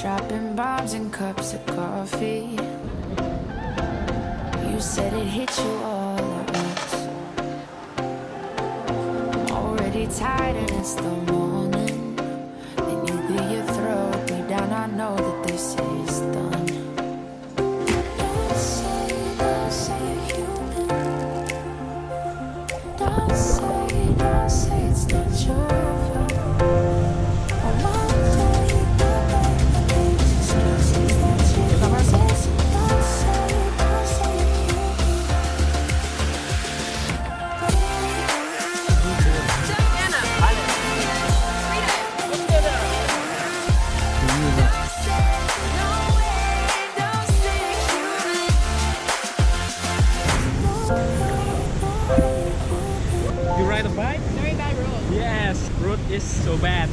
dropping bombs in cups of coffee. You said it hit you all at once. I'm already tired and it's the morning. Then you clear your throat, deep down I know that this is done. Don't say you're human. Don't say it's not your fault. I wonder you got back the things, excuses that you use. Don't say you're human. You ride a bike? Very bad road. Yes, road is so bad.